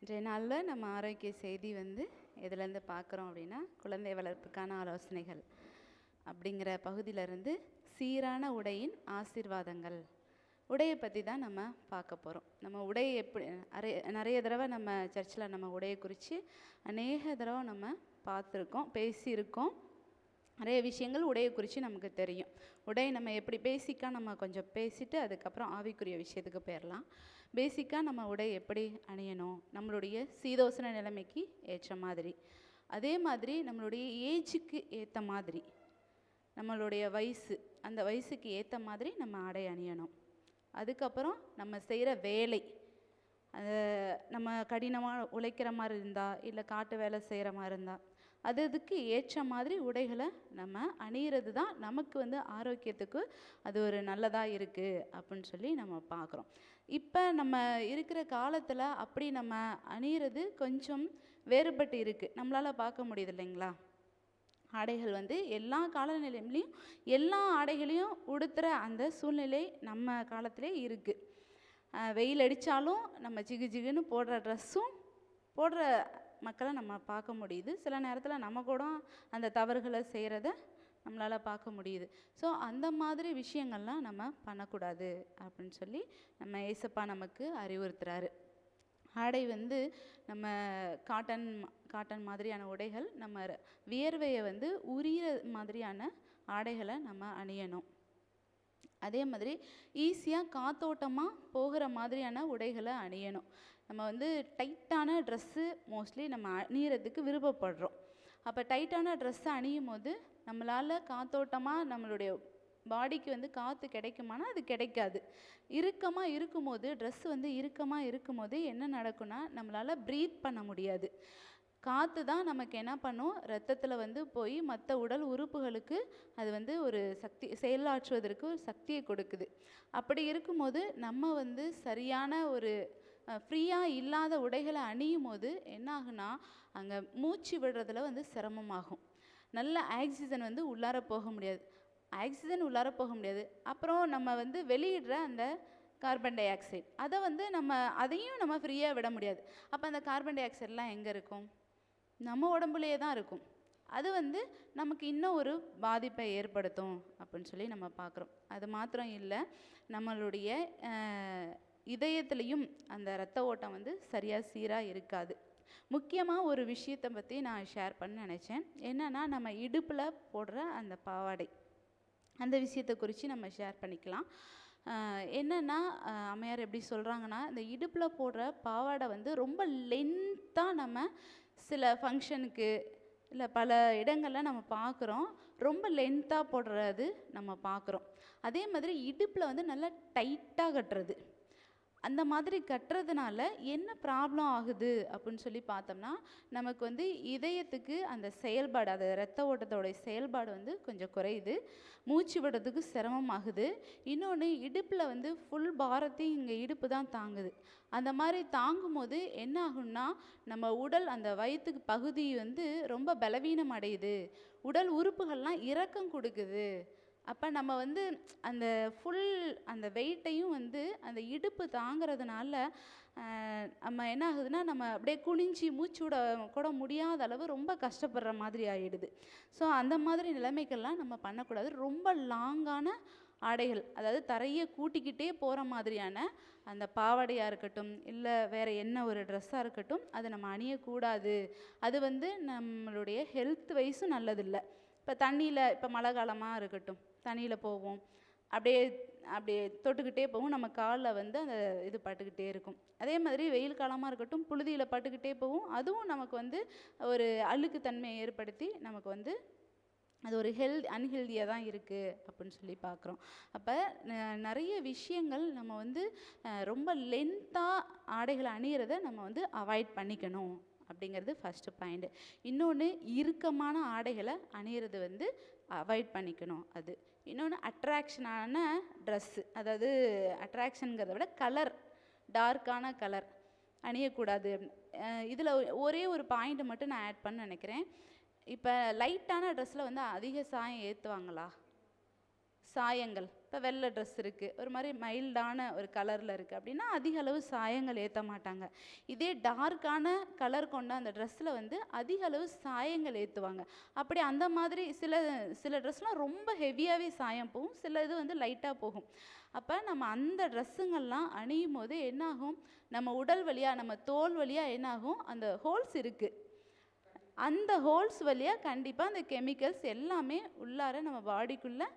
இன்றைய நாளில் நம்ம ஆரோக்கிய செய்தி எதுலேருந்து பார்க்குறோம் அப்படின்னா, குழந்தை வளர்ப்புக்கான ஆலோசனைகள் அப்படிங்கிற பகுதியிலேருந்து சீரான உடையின் ஆசீர்வாதங்கள். உடையை பற்றி தான் நம்ம பார்க்க போகிறோம். நம்ம உடையை எப்படி நிறைய தடவை நம்ம சர்ச்சில் நம்ம உடையை குறித்து அநேக தடவை நம்ம பார்த்துருக்கோம், பேசியிருக்கோம். நிறைய விஷயங்கள் உடையை குறித்து நமக்கு தெரியும். உடை நம்ம எப்படி பேசிக்காக நம்ம கொஞ்சம் பேசிட்டு அதுக்கப்புறம் ஆவிக்குரிய விஷயத்துக்கு போயிடலாம். பேசிக்காக நம்ம உடை எப்படி அணியணும், நம்மளுடைய சீதோசன நிலைமைக்கு ஏற்ற மாதிரி, அதே மாதிரி நம்மளுடைய ஏஜுக்கு ஏற்ற மாதிரி, நம்மளுடைய வயசு அந்த வயசுக்கு ஏற்ற மாதிரி நம்ம ஆடை அணியணும். அதுக்கப்புறம் நம்ம செய்கிற வேலை, நம்ம கடினமாக உழைக்கிற மாதிரி இருந்தால், இல்லை காட்டு வேலை செய்கிற மாதிரி இருந்தால், அதுக்கு ஏற்ற மாதிரி உடைகளை நம்ம அணிகிறது தான் நமக்கு ஆரோக்கியத்துக்கு அது ஒரு நல்லதாக இருக்குது அப்படின்னு சொல்லி நம்ம பார்க்குறோம். இப்போ நம்ம இருக்கிற காலத்தில் அப்படி நம்ம அணிகிறது கொஞ்சம் வேறுபட்டு இருக்குது, நம்மளால் பார்க்க முடியுது இல்லைங்களா? ஆடைகள் எல்லா காலநிலையிலையும் எல்லா ஆடைகளையும் உடுத்துகிற அந்த சூழ்நிலை நம்ம காலத்திலே இருக்குது. வெயில் அடித்தாலும் நம்ம ஜிகு ஜிகுன்னு போடுற ட்ரெஸ்ஸும் போடுற மக்களை நம்ம பார்க்க முடியுது. சில நேரத்தில் நம்ம கூட அந்த தவறுகளை செய்கிறத நம்மளால் பார்க்க முடியுது. ஸோ அந்த மாதிரி விஷயங்கள்லாம் நம்ம பண்ணக்கூடாது அப்படின்னு சொல்லி நம்ம ஏசப்பா நமக்கு அறிவுறுத்துறாரு. ஆடை நம்ம காட்டன் மாதிரியான உடைகள், நம்ம வியர்வையை உரிகிற மாதிரியான ஆடைகளை நம்ம அணியணும். அதே மாதிரி ஈஸியாக காத்தோட்டமாக போகிற மாதிரியான உடைகளை அணியணும். நம்ம டைட்டான ட்ரெஸ்ஸு மோஸ்ட்லி நம்ம அணியறதுக்கு விருப்பப்படுறோம். அப்போ டைட்டான ட்ரெஸ்ஸை அணியும் போது நம்மளால் காத்தோட்டமாக நம்மளுடைய பாடிக்கு காற்று கிடைக்குமானா அது கிடைக்காது. இறுக்கமாக இருக்கும்போது ட்ரெஸ்ஸு இறுக்கமாக இருக்கும்போது என்ன நடக்கும்னா, நம்மளால் ப்ரீத் பண்ண முடியாது. காற்று தான் நமக்கு என்ன பண்ணும், ரத்தத்தில் போய் மற்ற உடல் உறுப்புகளுக்கு அது ஒரு சக்தி செயலாற்றுவதற்கு ஒரு சக்தியை கொடுக்குது. அப்படி இருக்கும்போது நம்ம சரியான ஒரு ஃப்ரீயாக இல்லாத உடைகளை அணியும் போது என்ன ஆகுனா, அங்கே மூச்சு விடுறதுல சிரமமாகும். நல்ல ஆக்சிஜன் உள்ளார போக முடியாது. அப்புறம் நம்ம வெளியிடுற அந்த கார்பன் டை ஆக்சைடு அதை அதையும் நம்ம ஃப்ரீயாக விட முடியாது. அப்போ அந்த கார்பன் டை ஆக்சைடெலாம் எங்கே இருக்கும்? நம்ம உடம்புலையே தான் இருக்கும். அது நமக்கு இன்னும் ஒரு பாதிப்பை ஏற்படுத்தும் அப்படின்னு சொல்லி நம்ம பார்க்குறோம். அது மாத்திரம் இல்லை, நம்மளுடைய இதயத்துலேயும் அந்த இரத்த ஓட்டம் சரியாக சீராக இருக்காது. முக்கியமாக ஒரு விஷயத்தை பற்றி நான் ஷேர் பண்ண நினச்சேன். என்னென்னா, நம்ம இடுப்பில் போடுற அந்த பாவாடை, அந்த விஷயத்தை குறித்து நம்ம ஷேர் பண்ணிக்கலாம். என்னென்னா, அம்மையார் எப்படி சொல்கிறாங்கன்னா, இந்த இடுப்பில் போடுற பாவாடை ரொம்ப லென்த்தாக நம்ம சில ஃபங்க்ஷனுக்கு இல்லை பல இடங்களில் நம்ம பார்க்குறோம், ரொம்ப லென்த்தாக போடுறது நம்ம பார்க்குறோம். அதே மாதிரி இடுப்பில் நல்லா டைட்டாக கட்டுறது, அந்த மாதிரி கட்டுறதுனால என்ன ப்ராப்ளம் ஆகுது அப்படின்னு சொல்லி பார்த்தோம்னா, நமக்கு இதயத்துக்கு அந்த செயல்பாடு, அது இரத்த ஓட்டத்தோடைய செயல்பாடு கொஞ்சம் குறையுது, மூச்சு விடுறதுக்கு சிரமமாகுது. இன்னொன்று, இடுப்பில் ஃபுல் பாரத்தையும் இங்கே இடுப்பு தான் தாங்குது. அந்த மாதிரி தாங்கும்போது என்ன ஆகும்னா, நம்ம உடல் அந்த வயிற்றுக்கு பகுதி ரொம்ப பலவீனம் அடையுது, உடல் உறுப்புகள்லாம் இறக்கம் கொடுக்குது. அப்போ நம்ம அந்த ஃபுல் அந்த வெயிட்டையும் அந்த இடுப்பு தாங்கிறதுனால நம்ம என்ன ஆகுதுன்னா, நம்ம அப்படியே குனிஞ்சி மூச்சு விட கூட முடியாத அளவு ரொம்ப கஷ்டப்படுற மாதிரி ஆகிடுது. ஸோ அந்த மாதிரி நிலைமைகள்லாம் நம்ம பண்ணக்கூடாது. ரொம்ப லாங்கான ஆடைகள், அதாவது தரையை கூட்டிக்கிட்டே போகிற மாதிரியான அந்த பாவாடையாக இருக்கட்டும், இல்லை வேறு என்ன ஒரு ட்ரெஸ்ஸாக இருக்கட்டும், அதை நம்ம அணியக்கூடாது. அது நம்மளுடைய ஹெல்த் வைஸும் நல்லதில்லை. இப்போ தண்ணியில், இப்போ மழை காலமாக இருக்கட்டும், தண்ணியில் போவோம், அப்படியே தொட்டுக்கிட்டே போவோம், நம்ம காலில் அந்த இது பட்டுக்கிட்டே இருக்கும். அதே மாதிரி வெயில் காலமாக இருக்கட்டும், புழுதியில் பட்டுக்கிட்டே போவோம், அதுவும் நமக்கு ஒரு அழுக்கு தன்மையை ஏற்படுத்தி நமக்கு அது ஒரு அன்ஹெல்தியாக தான் இருக்குது அப்படின்னு சொல்லி பார்க்குறோம். அப்போ நிறைய விஷயங்கள் நம்ம ரொம்ப லென்த்தாக ஆடைகளை அணிகிறத நம்ம அவாய்ட் பண்ணிக்கணும் அப்படிங்கிறது ஃபஸ்ட்டு பாயிண்ட். இன்னொன்று, இறுக்கமான ஆடைகளை அணிகிறது அவாய்ட் பண்ணிக்கணும். அது இன்னொன்று, அட்ராக்ஷனான ட்ரெஸ்ஸு, அதாவது அட்ராக்ஷனுங்கிறத விட கலர், டார்க்கான கலர் அணியக்கூடாது. இதில் ஒரே ஒரு பாயிண்ட்டை மட்டும் நான் ஆட் பண்ண நினைக்கிறேன். இப்போ லைட்டான ட்ரெஸ்ஸில் அதிக சாயம் ஏற்றுவாங்களா? சாயங்கள். இப்போ வெள்ளை ட்ரெஸ் இருக்குது, ஒரு மாதிரி மைல்டான ஒரு கலரில் இருக்குது அப்படின்னா அதிக அளவு சாயங்கள் ஏற்ற மாட்டாங்க. இதே டார்க்கான கலர் கொண்ட அந்த ட்ரெஸ்ஸில் வந்து அதிக அளவு சாயங்கள் ஏற்றுவாங்க. அப்படி அந்த மாதிரி சில சில ட்ரெஸ்லாம் ரொம்ப ஹெவியாகவே சாயம் போகும், சில இது வந்து லைட்டாக போகும். அப்போ நம்ம அந்த ட்ரெஸ்ஸுங்கள்லாம் அணியும் போது என்னாகும், நம்ம உடல் வழியாக நம்ம தோல் வழியாக என்னாகும், அந்த ஹோல்ஸ் இருக்குது, அந்த ஹோல்ஸ் வழியாக கண்டிப்பாக அந்த கெமிக்கல்ஸ் எல்லாமே உள்ளார நம்ம பாடிக்குள்ளே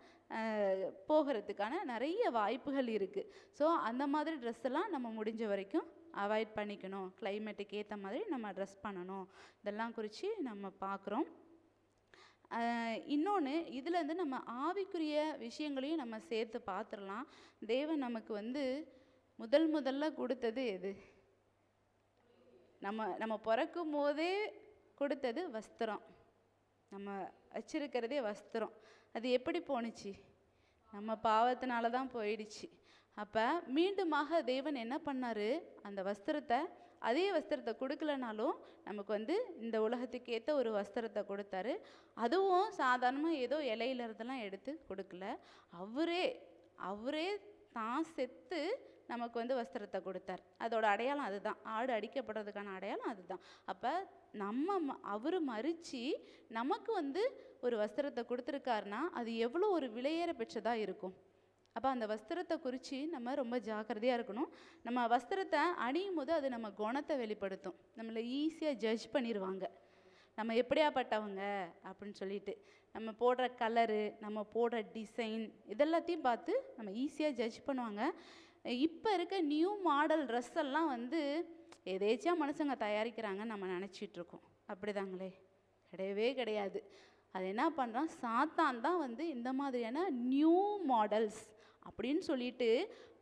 போகிறதுக்கான நிறைய வாய்ப்புகள் இருக்குது. ஸோ அந்த மாதிரி ட்ரெஸ்ஸெல்லாம் நம்ம முடிஞ்ச வரைக்கும் அவாய்ட் பண்ணிக்கணும். கிளைமேட்டுக்கு ஏற்ற மாதிரி நம்ம ட்ரெஸ் பண்ணணும். இதெல்லாம் குறித்து நம்ம பார்க்குறோம். இன்னொன்று, இதுலேருந்து நம்ம ஆவிக்குரிய விஷயங்களையும் நம்ம சேர்த்து பார்த்துடலாம். தேவன் நமக்கு வந்து முதல்ல கொடுத்தது எது? நம்ம பிறக்கும் போதே கொடுத்தது வஸ்திரம். நம்ம வச்சிருக்கிறதே வஸ்திரம். அது எப்படி போணுச்சு? நம்ம பாவத்தினால தான் போயிடுச்சு. அப்போ மீண்டுமாக தேவன் என்ன பண்ணார், அந்த வஸ்திரத்தை, அதே வஸ்திரத்தை கொடுக்கலனாலும் நமக்கு வந்து இந்த உலகத்துக்கு ஏற்ற ஒரு வஸ்திரத்தை கொடுத்தாரு. அதுவும் சாதாரணமாக ஏதோ இலையிலருந்தெல்லாம் எடுத்து கொடுக்கல, அவரே தான் செத்து நமக்கு வந்து வஸ்திரத்தை கொடுத்தார். அதோட அடையாளம் அதுதான், ஆடு அடிக்கப்படுறதுக்கான அடையாளம் அதுதான். அப்போ அவர் மறித்து நமக்கு வந்து ஒரு வஸ்திரத்தை கொடுத்துருக்காருன்னா அது எவ்வளோ ஒரு விலையேற பெற்றதாக இருக்கும். அப்போ அந்த வஸ்திரத்தை குறித்து நம்ம ரொம்ப ஜாக்கிரதையாக இருக்கணும். நம்ம வஸ்திரத்தை அணியும் போது அது நம்ம குணத்தை வெளிப்படுத்தும். நம்மளை ஈஸியாக ஜட்ஜ் பண்ணிடுவாங்க, நம்ம எப்படியாப்பட்டவங்க அப்படின்னு சொல்லிட்டு. நம்ம போடுற கலரு, நம்ம போடுற டிசைன், இதெல்லாத்தையும் பார்த்து நம்ம ஈஸியாக ஜட்ஜ் பண்ணுவாங்க. இப்போ இருக்க நியூ மாடல் ட்ரெஸ் எல்லாம் வந்து எதேச்சியாக மனுஷங்க தயாரிக்கிறாங்கன்னு நம்ம நினச்சிட்ருக்கோம். அப்படிதாங்களே? கிடையவே கிடையாது. அது என்ன பண்ணுறான், சாத்தான் தான் வந்து இந்த மாதிரியான நியூ மாடல்ஸ் அப்படின்னு சொல்லிட்டு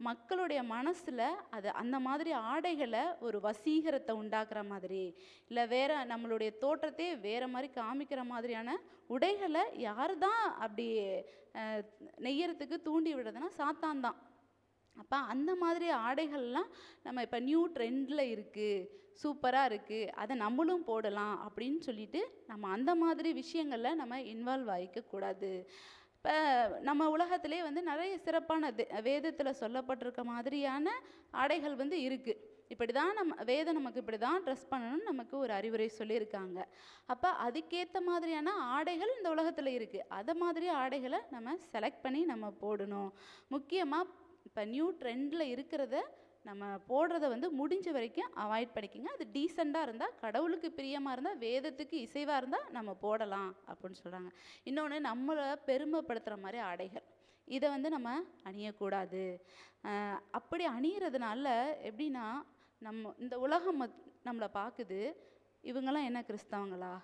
மக்களுடைய மனசில் அது அந்த மாதிரி ஆடைகளை ஒரு வசீகரத்தை உண்டாக்குற மாதிரி, இல்லை வேறு நம்மளுடைய தோற்றத்தையே வேறு மாதிரி காமிக்கிற மாதிரியான உடைகளை யார் தான் அப்படி நெய்யறதுக்கு தூண்டி விடுறதுன்னா சாத்தான் தான். அப்போ அந்த மாதிரி ஆடைகள்லாம் நம்ம இப்போ நியூ ட்ரெண்டில் இருக்குது, சூப்பராக இருக்குது, அதை நம்மளும் போடலாம் அப்படின்னு சொல்லிட்டு நம்ம அந்த மாதிரி விஷயங்களில் நம்ம இன்வால்வ் ஆகிக்கக்கூடாது. இப்போ நம்ம உலகத்திலே வந்து நிறைய சிறப்பான வேதத்தில் சொல்லப்பட்டிருக்க மாதிரியான ஆடைகள் வந்து இருக்குது. இப்படி தான் வேதம் நமக்கு இப்படி தான் ட்ரெஸ் பண்ணணும்னு நமக்கு ஒரு அறிவுரை சொல்லியிருக்காங்க. அப்போ அதுக்கேற்ற மாதிரியான ஆடைகள் இந்த உலகத்தில் இருக்குது. அதை மாதிரி ஆடைகளை நம்ம செலக்ட் பண்ணி நம்ம போடணும். முக்கியமாக இப்போ நியூ ட்ரெண்டில் இருக்கிறத நம்ம போடுறத வந்து முடிஞ்ச வரைக்கும் அவாய்ட் பண்ணிக்கோங்க. அது டீசெண்டாக இருந்தால், கடவுளுக்கு பிரியமாக இருந்தால், வேதத்துக்கு இசைவாக இருந்தால் நம்ம போடலாம் அப்படின்னு சொல்கிறாங்க. இன்னொன்று, நம்மளை பெருமைப்படுத்துகிற மாதிரி ஆடைகள், இதை வந்து நம்ம அணியக்கூடாது. அப்படி அணிகிறதுனால எப்படின்னா, நம்ம இந்த உலகம் நம்மளை பார்க்குது, இவங்கெல்லாம் என்ன கிறிஸ்தவங்களா,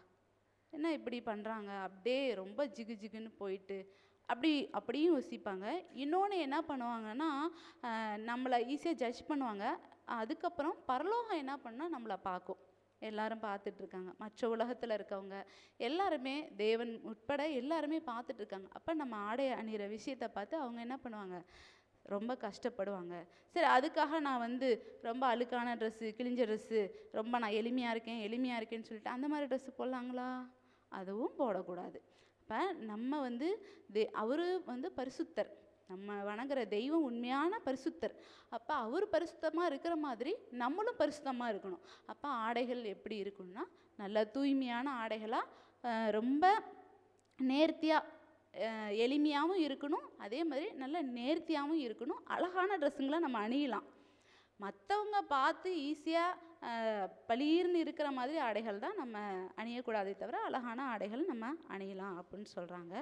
என்ன இப்படி பண்ணுறாங்க, அப்படியே ரொம்ப ஜிகு ஜிகுன்னு போயிட்டு அப்படியும் யோசிப்பாங்க. இன்னொன்று என்ன பண்ணுவாங்கன்னா, நம்மளை ஈஸியாக ஜட்ஜ் பண்ணுவாங்க. அதுக்கப்புறம் பரலோகம் என்ன பண்ணால் நம்மளை பார்க்கும். எல்லாரும் பார்த்துட்ருக்காங்க, மற்ற உலகத்தில் இருக்கவங்க எல்லாருமே, தேவன் உட்பட எல்லாருமே பார்த்துட்ருக்காங்க. அப்போ நம்ம ஆடை அணிகிற விஷயத்தை பார்த்து அவங்க என்ன பண்ணுவாங்க, ரொம்ப கஷ்டப்படுவாங்க. சரி, அதுக்காக நான் வந்து ரொம்ப அழுக்கான ட்ரெஸ்ஸு, கிழிஞ்ச ட்ரெஸ்ஸு, ரொம்ப நான் எளிமையாக இருக்கேன்னு சொல்லிட்டு அந்த மாதிரி ட்ரெஸ்ஸு போடலாங்களா? அதுவும் போடக்கூடாது. இப்போ நம்ம வந்து அவர் வந்து பரிசுத்தர், நம்ம வணங்குற தெய்வம் உண்மையான பரிசுத்தர். அப்போ அவர் பரிசுத்தமாக இருக்கிற மாதிரி நம்மளும் பரிசுத்தமாக இருக்கணும். அப்போ ஆடைகள் எப்படி இருக்கணும்னா, நல்ல தூய்மையான ஆடைகளாக, ரொம்ப நேர்த்தியாக, எளிமையாகவும் இருக்கணும், அதே மாதிரி நல்ல நேர்த்தியாகவும் இருக்கணும். அழகான ட்ரெஸ்ஸுங்களை நம்ம அணியலாம். மற்றவங்க பார்த்து ஈஸியாக பளீர்னு இருக்கிற மாதிரி ஆடைகள் தான் நம்ம அணியக்கூடாதே தவிர அழகான ஆடைகள் நம்ம அணியலாம் அப்படின்னு சொல்கிறாங்க.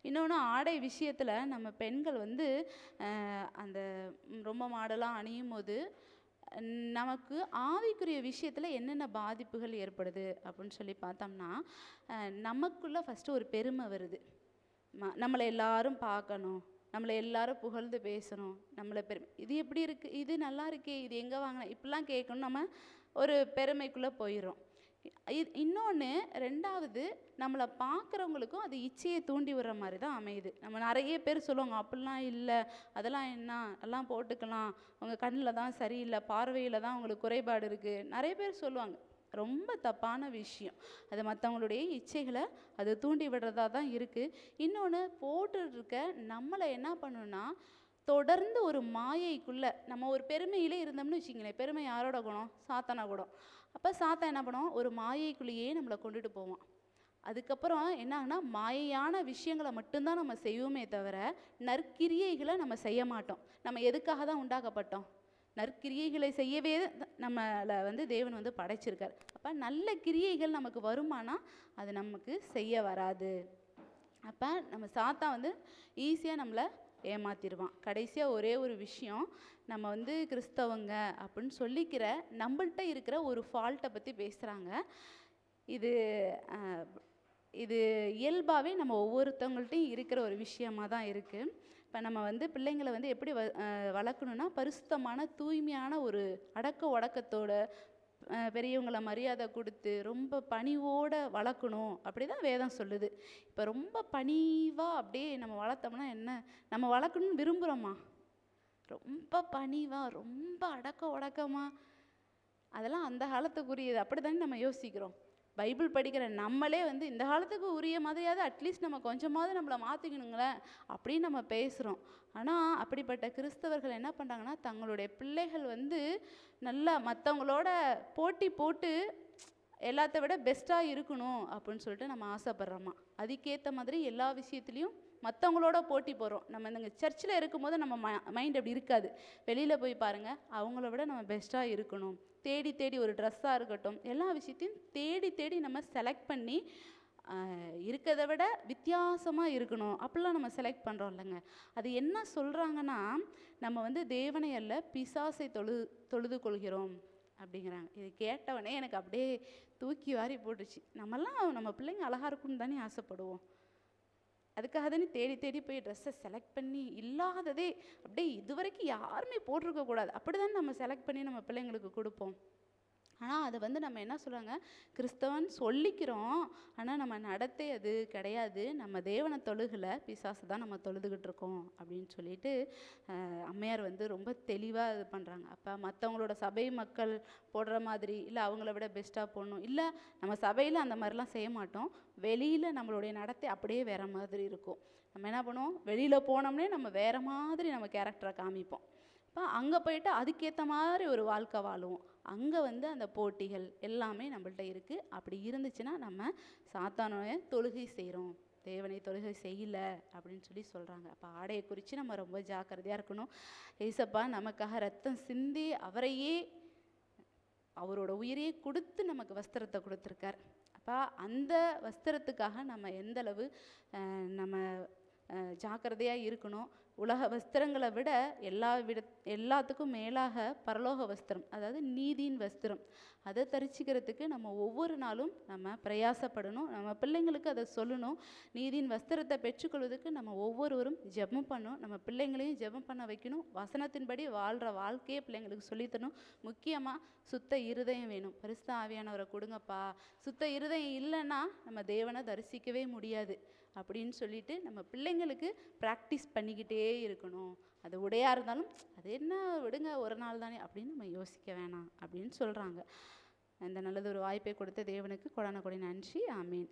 இன்னொன்று, ஆடை விஷயத்தில் நம்ம பெண்கள் வந்து அந்த ரொம்ப மாடலாக அணியும் போது நமக்கு ஆவிக்குரிய விஷயத்தில் என்னென்ன பாதிப்புகள் ஏற்படுது அப்படின்னு சொல்லி பார்த்தோம்னா, நமக்குள்ளே ஃபஸ்ட்டு ஒரு பெருமை வருது. நம்மளை எல்லாரும் பார்க்கணும், நம்மளை எல்லாரும் புகழ்ந்து பேசணும், நம்மளை இது எப்படி இருக்குது, இது நல்லா இருக்கே, இது எங்கே வாங்கினா, இப்படிலாம் கேட்கணும். நம்ம ஒரு பெருமைக்குள்ளே போயிடும். இன்னொன்று, ரெண்டாவது, நம்மளை பார்க்குறவங்களுக்கும் அது இச்சையை தூண்டி விடுற மாதிரி தான் அமையுது. நம்ம நிறைய பேர் சொல்லுவாங்க, அப்படிலாம் இல்லை, அதெல்லாம் என்ன, எல்லாம் போட்டுக்கலாம், உங்கள் கண்ணில் தான் சரியில்லை, பார்வையில் தான் உங்களுக்கு குறைபாடு இருக்குது, நிறைய பேர் சொல்லுவாங்க. ரொம்ப தப்பான விஷயம். அது மற்றவங்களுடைய இச்சைகளை அது தூண்டி விடுறதா தான் இருக்குது. இன்னொன்று, போட்டுருக்க நம்மளை என்ன பண்ணுன்னா, தொடர்ந்து ஒரு மாயைக்குள்ளே நம்ம ஒரு பெருமையிலே இருந்தோம்னு வச்சுங்களேன். பெருமை யாரோட குணம்? சாத்தானா குணம். அப்போ சாத்தான் என்ன பண்ணுவோம், ஒரு மாயைக்குள்ளேயே நம்மளை கொண்டுட்டு போவான். அதுக்கப்புறம் என்ன ஆகுனா, மாயையான விஷயங்களை மட்டும்தான் நம்ம செய்வோமே தவிர நற்கிரியைகளை நம்ம செய்ய மாட்டோம். நம்ம எதுக்காக தான் உண்டாக்கப்பட்டோம்? நற்கிரியைகளை செய்யவே நம்மளை தேவன் படைச்சிருக்கார். அப்போ நல்ல கிரியைகள் நமக்கு வருமானா அது நமக்கு செய்ய வராது. அப்போ நம்ம சாத்தான் ஈஸியாக நம்மளை ஏமாத்திடுவான். கடைசியாக ஒரே ஒரு விஷயம், நம்ம கிறிஸ்தவங்க அப்படின்னு சொல்லிக்கிற நம்மள்கிட்ட இருக்கிற ஒரு ஃபால்ட்டை பற்றி பேசுகிறாங்க. இது இது இயல்பாகவே நம்ம ஒவ்வொருத்தவங்கள்ட்டையும் இருக்கிற ஒரு விஷயமாக தான் இருக்குது. இப்போ நம்ம பிள்ளைங்களை எப்படி வளர்க்கணுன்னா, பரிசுத்தமான தூய்மையான ஒரு அடக்க ஒடக்கத்தோட, பெரியவங்களை மரியாதை கொடுத்து ரொம்ப பணிவோடு வளர்க்கணும். அப்படி தான் வேதம் சொல்லுது. இப்போ ரொம்ப பணிவாக அப்படியே நம்ம வளர்த்தோம்னா என்ன, நம்ம வளர்க்கணும்னு விரும்புகிறோமா? ரொம்ப பணிவாக ரொம்ப அடக்க ஒடக்கமாக, அதெல்லாம் அந்த காலத்துக்குரியது. அப்படி தானே நம்ம யோசிக்கிறோம். பைபிள் படிக்கிற நம்மளே இந்த காலத்துக்கு உரிய மாதிரியாவது அட்லீஸ்ட் நம்ம கொஞ்சமாவது நம்மளை மாற்றிக்கணுங்களேன் அப்படின்னு நம்ம பேசுகிறோம். ஆனால் அப்படிப்பட்ட கிறிஸ்தவர்கள் என்ன பண்ணுறாங்கன்னா, தங்களுடைய பிள்ளைகள் நல்லா மற்றவங்களோட போட்டி போட்டு எல்லாத்த விட பெஸ்ட்டாக இருக்கணும் அப்படின்னு சொல்லிட்டு நம்ம ஆசைப்படுறோமா. அதுக்கேற்ற மாதிரி எல்லா விஷயத்துலேயும் மற்றவங்களோட போட்டி போகிறோம். நம்ம இந்த சர்ச்சில் இருக்கும்போது நம்ம மைண்ட் அப்படி இருக்காது. வெளியில் போய் பாருங்கள், அவங்கள விட நம்ம பெஸ்ட்டாக இருக்கணும். தேடி தேடி ஒரு ட்ரெஸ்ஸாக இருக்கட்டும், எல்லா விஷயத்தையும் தேடி தேடி நம்ம செலக்ட் பண்ணி இருக்கிறத விட வித்தியாசமாக இருக்கணும் அப்படிலாம் நம்ம செலக்ட் பண்ணுறோம் இல்லைங்க. அது என்ன சொல்கிறாங்கன்னா, நம்ம தேவனை அல்ல பிசாசை தொழுது கொள்கிறோம் அப்படிங்கிறாங்க. இது கேட்டவொடனே எனக்கு அப்படியே தூக்கி வாரி போட்டுச்சு. நம்மெல்லாம் நம்ம பிள்ளைங்க அழகாக இருக்குன்னு தானே ஆசைப்படுவோம். அதுக்காக தானே தேடி தேடி போய் ட்ரெஸ்ஸை செலக்ட் பண்ணி இல்லாததே அப்படியே இதுவரைக்கும் யாருமே போட்டிருக்கக்கூடாது அப்படி தானே நம்ம செலக்ட் பண்ணி நம்ம பிள்ளைங்களுக்கு கொடுப்போம். ஆனால் அதை நம்ம என்ன சொல்கிறாங்க, கிறிஸ்தவன் சொல்லிக்கிறோம், ஆனால் நம்ம நடத்தை அது கிடையாது. நம்ம தேவனை தொழுகலை, பிசாசு தான் நம்ம தொழுதுகிட்டு இருக்கோம் அப்படின்னு சொல்லிட்டு அம்மையார் ரொம்ப தெளிவாக இது பண்ணுறாங்க. அப்போ மற்றவங்களோட சபை மக்கள் போடுற மாதிரி இல்லை, அவங்கள விட பெஸ்ட்டாக போடணும் இல்லை, நம்ம சபையில் அந்த மாதிரிலாம் செய்ய மாட்டோம். வெளியில் நம்மளுடைய நடத்தை அப்படியே வேறு மாதிரி இருக்கும். நம்ம என்ன பண்ணுவோம், வெளியில் போனோம்னே நம்ம வேறு மாதிரி நம்ம கேரக்டரை காமிப்போம். அப்போ அங்கே போயிட்டு அதுக்கேற்ற மாதிரி ஒரு வாழ்க்கை வாழுவோம். அங்கே அந்த போட்டிகள் எல்லாமே நம்மள்ட்ட இருக்குது. அப்படி இருந்துச்சுன்னா நம்ம சாத்தானோய தொழுகை செய்கிறோம், தேவனை தொழுகை செய்யலை அப்படின்னு சொல்கிறாங்க. அப்போ ஆடையை குறித்து நம்ம ரொம்ப ஜாக்கிரதையாக இருக்கணும். ஏசப்பா நமக்காக ரத்தம் சிந்தி அவரையே, அவரோட உயிரையே கொடுத்து நமக்கு வஸ்திரத்தை கொடுத்துருக்கார். அப்போ அந்த வஸ்திரத்துக்காக நம்ம எந்தளவு நம்ம ஜாக்கிரதையாக இருக்கணும். உலக வஸ்திரங்களை விட எல்லாத்துக்கும் மேலாக பரலோக வஸ்திரம், அதாவது நீதியின் வஸ்திரம், அதை தரிசிக்கிறதுக்கு நம்ம ஒவ்வொரு நாளும் நம்ம பிரயாசப்படணும். நம்ம பிள்ளைங்களுக்கு அதை சொல்லணும். நீதியின் வஸ்திரத்தை பெற்றுக்கொள்வதற்கு நம்ம ஒவ்வொருவரும் ஜெபம் பண்ணணும். நம்ம பிள்ளைங்களையும் ஜெபம் பண்ண வைக்கணும். வசனத்தின்படி வாழ்கிற வாழ்க்கையை பிள்ளைங்களுக்கு சொல்லித்தரணும். முக்கியமாக சுத்த இருதயம் வேணும். பரிசுத்த ஆவியானவரை கொடுங்கப்பா. சுத்த இருதயம் இல்லைன்னா நம்ம தேவனை தரிசிக்கவே முடியாது அப்படின்னு சொல்லிட்டு நம்ம பிள்ளைங்களுக்கு ப்ராக்டிஸ் பண்ணிக்கிட்டே இருக்கணும். அது உடையாக இருந்தாலும் அது என்ன விடுங்க, ஒரு நாள் தானே அப்படின்னு நம்ம யோசிக்க வேணாம் அப்படின்னு சொல்கிறாங்க. இந்த நல்லது ஒரு வாய்ப்பை கொடுத்த தேவனுக்கு கொடான கொடி நன்றி. ஆமீன்.